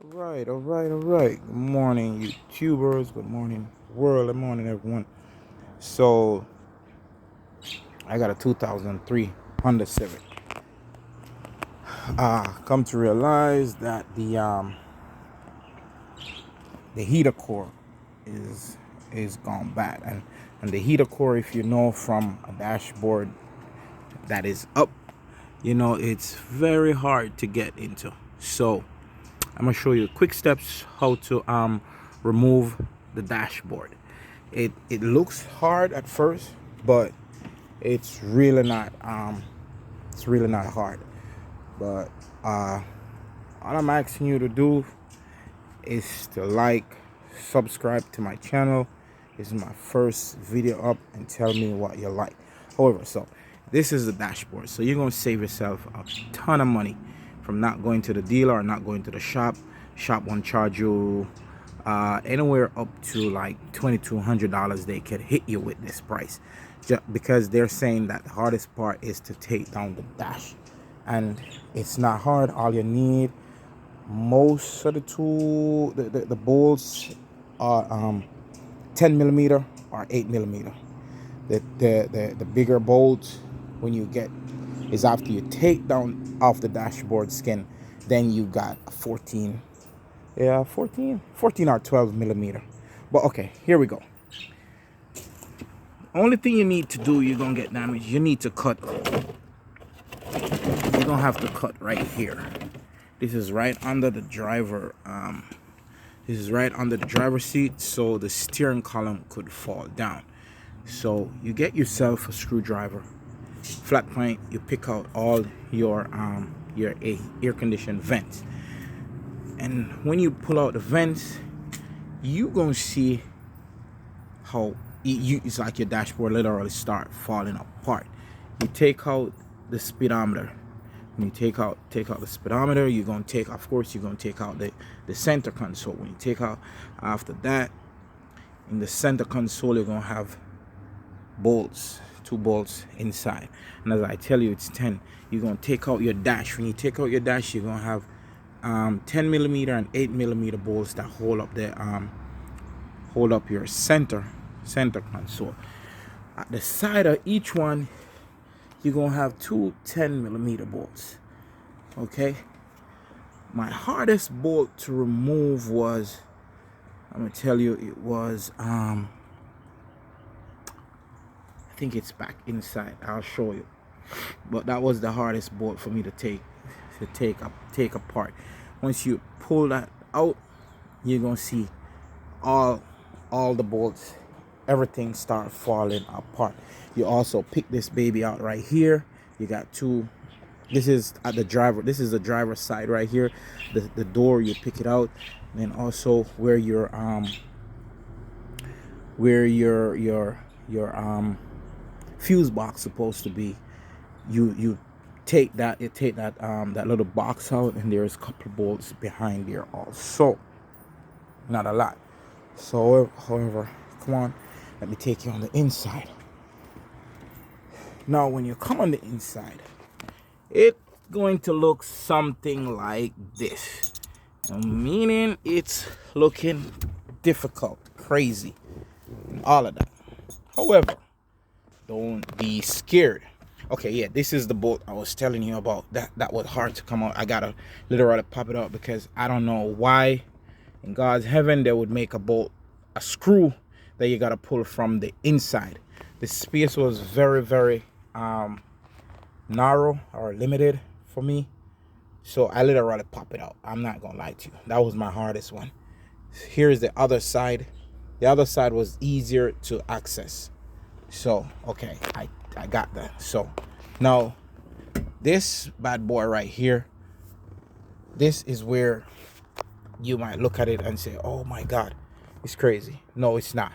All right. Good morning, YouTubers. Good morning, world. Good morning, everyone. So, I got a 2003 Honda Civic. Come to realize that the heater core is gone bad, and the heater core, if you know from a dashboard that is up, it's very hard to get into. So, I'm gonna show you quick steps how to remove the dashboard. It looks hard at first, but it's really not hard. But all I'm asking you to do is to like, subscribe to my channel. This is my first video up, and tell me what you like. However, so this is the dashboard, so you're gonna save yourself a ton of money from not going to the dealer or not going to the shop. Shop won't charge you anywhere up to like $2,200. They could hit you with this price just because they're saying that the hardest part is to take down the dash, and it's not hard. All you need, most of the bolts are 10 millimeter or 8 millimeter. The bigger bolts, when you get, is after you take down off the dashboard skin, then you got 14 or 12 millimeter. But okay, here we go. Only thing you need to do, you're gonna get damaged, you need to cut. You're gonna have to cut right here. This is right under the driver. This is right under the driver's seat, so the steering column could fall down. So you get yourself a screwdriver, flat point. You pick out all your air conditioned vents, and when you pull out the vents, you gonna see how it's like your dashboard literally start falling apart. You take out the speedometer. When you take out the speedometer, you're gonna take, of course, you're gonna take out the center console. When you take out, after that, in the center console, you're gonna have bolts, 2 bolts inside. And as I tell you, it's 10. You're gonna take out your dash. When you take out your dash, you're gonna have 10 millimeter and 8 millimeter bolts that hold up your center console. At the side of each one, you're gonna have 2 10 millimeter bolts. Okay, my hardest bolt to remove was, I'm gonna tell you, it was I think it's back inside. I'll show you. But that was the hardest bolt for me to take apart. Once you pull that out, you're gonna see all the bolts, everything start falling apart. You also pick this baby out right here. You got two. This is at the driver. This is the driver's side right here. The door, you pick it out. And then also where your fuse box supposed to be, you take that that little box out, and there's a couple bolts behind there also. Not a lot. So however, come on, let me take you on the inside. Now when you come on the inside, it's going to look something like this, meaning it's looking difficult, crazy, and all of that. However, don't be scared. Okay, yeah, this is the bolt I was telling you about. That was hard to come out. I gotta literally pop it out because I don't know why in God's heaven they would make a screw that you gotta pull from the inside. The space was very, very narrow or limited for me, so I literally pop it out. I'm not gonna lie to you, that was my hardest one. Here's the other side. The other side was easier to access. So okay, I got that. So now this bad boy right here, this is where you might look at it and say, oh my God, it's crazy. No, it's not.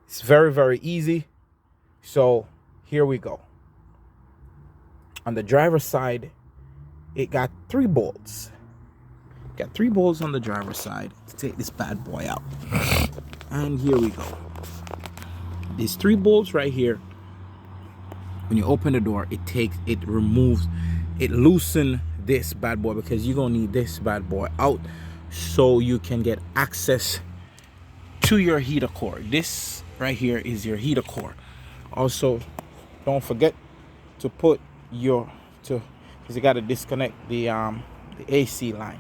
It's very, very easy. So here we go. On the driver's side, it got 3 bolts. Got 3 bolts on the driver's side to take this bad boy out. And here we go. These 3 bolts right here, when you open the door, it loosens this bad boy, because you're gonna need this bad boy out so you can get access to your heater core. This right here is your heater core. Also, don't forget to put your because you got to disconnect the AC line.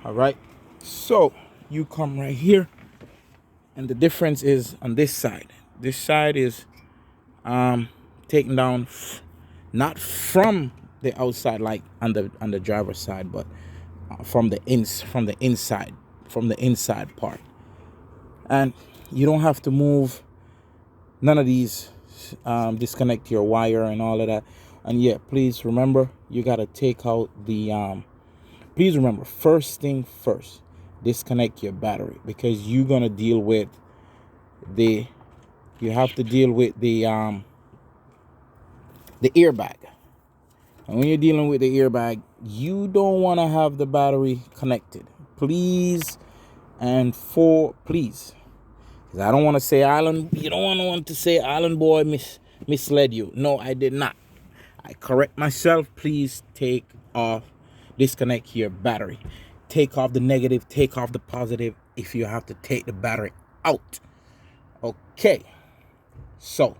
All right, so you come right here, and the difference is on this side. This side is taken down not from the outside like on the driver's side, but from the inside part. And you don't have to move none of these, disconnect your wire and all of that. And yeah, please remember, you got to take out the please remember, first thing first, disconnect your battery, because you're going to deal with the airbag. And when you're dealing with the airbag, you don't want to have the battery connected. Please, please. Because I don't want to say you don't want to say Island Boy misled you. No, I did not. I correct myself. Please disconnect your battery. Take off the negative, take off the positive if you have to take the battery out. Okay. So,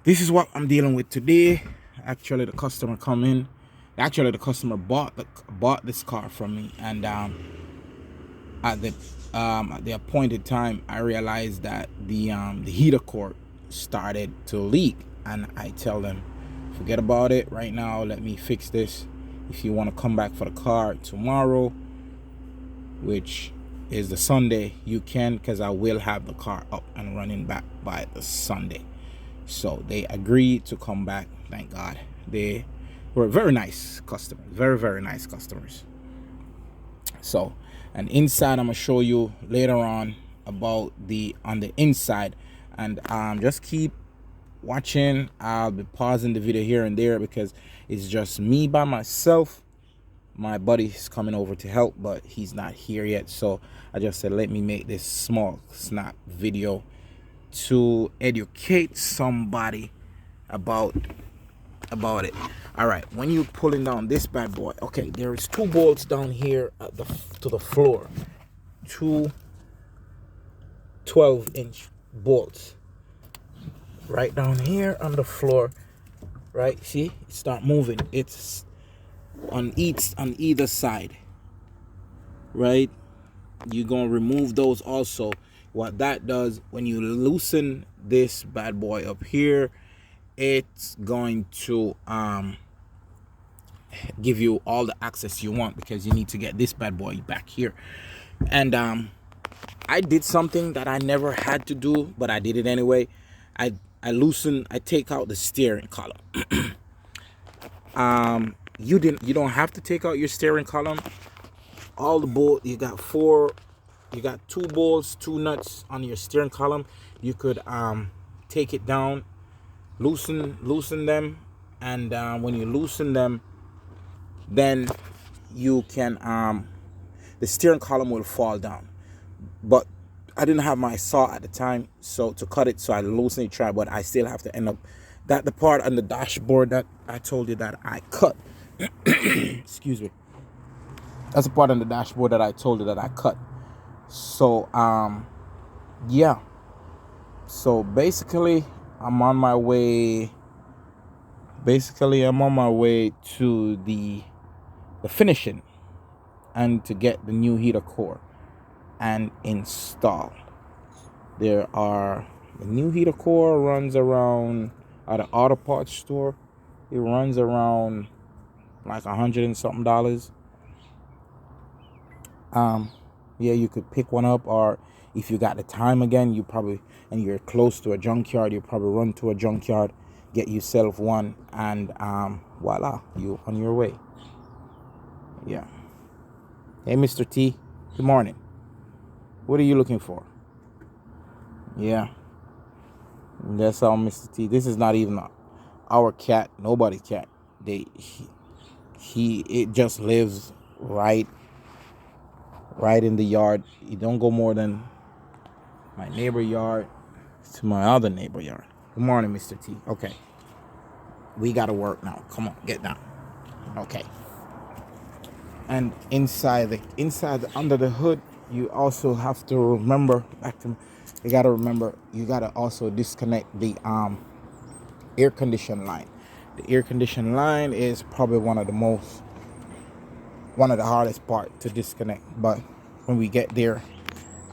this is what I'm dealing with today. Actually, the customer the customer bought this car from me, and at the appointed time, I realized that the heater core started to leak, and I tell them, forget about it right now. Let me fix this. If you want to come back for the car tomorrow, which is the Sunday, you can, because I will have the car up and running back by the Sunday. So they agreed to come back. Thank God. They were very nice customers, very nice customers. So, and inside, I'm gonna show you later on about on the inside, and just keep watching. I'll be pausing the video here and there because it's just me by myself. My buddy's coming over to help, but he's not here yet, so I just said let me make this small snap video to educate somebody about it. All right, when you're pulling down this bad boy, okay, there is 2 bolts down here to the floor, 2 12-inch bolts right down here on the floor. Right, see, start moving. It's on either side. Right, you're gonna remove those also. What that does, when you loosen this bad boy up here, it's going to give you all the access you want, because you need to get this bad boy back here. And I did something that I never had to do, but I did it anyway. I take out the steering column. You don't have to take out your steering column. All the bolt, you got 2 bolts, 2 nuts on your steering column. You could take it down, loosen them, and when you loosen them, then you can the steering column will fall down. But I didn't have my saw at the time, so to cut it, so I loosened it, try, but I still have to end up the part on the dashboard that I told you that I cut. Excuse me. That's the part on the dashboard that I told you that I cut. So yeah. So basically, I'm on my way to the finishing and to get the new heater core and install. The new heater core runs around at an auto parts store. It runs around like $100 and something. Yeah, you could pick one up, or if you got the time again, and you're close to a junkyard, you probably run to a junkyard, get yourself one, and voila, you on your way. Yeah. Hey, Mr. T, good morning. What are you looking for? Yeah. That's all, Mr. T. This is not even our cat, nobody's cat. It just lives right in the yard. You don't go more than my neighbor yard to my other neighbor yard. Good morning, Mr. T. Okay. We gotta work now. Come on, get down. Okay. And inside under the hood, you also have to remember you gotta also disconnect the air condition line. The air condition line is probably one of the hardest part to disconnect, but when we get there,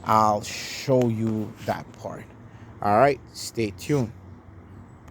I'll show you that part. All right, stay tuned.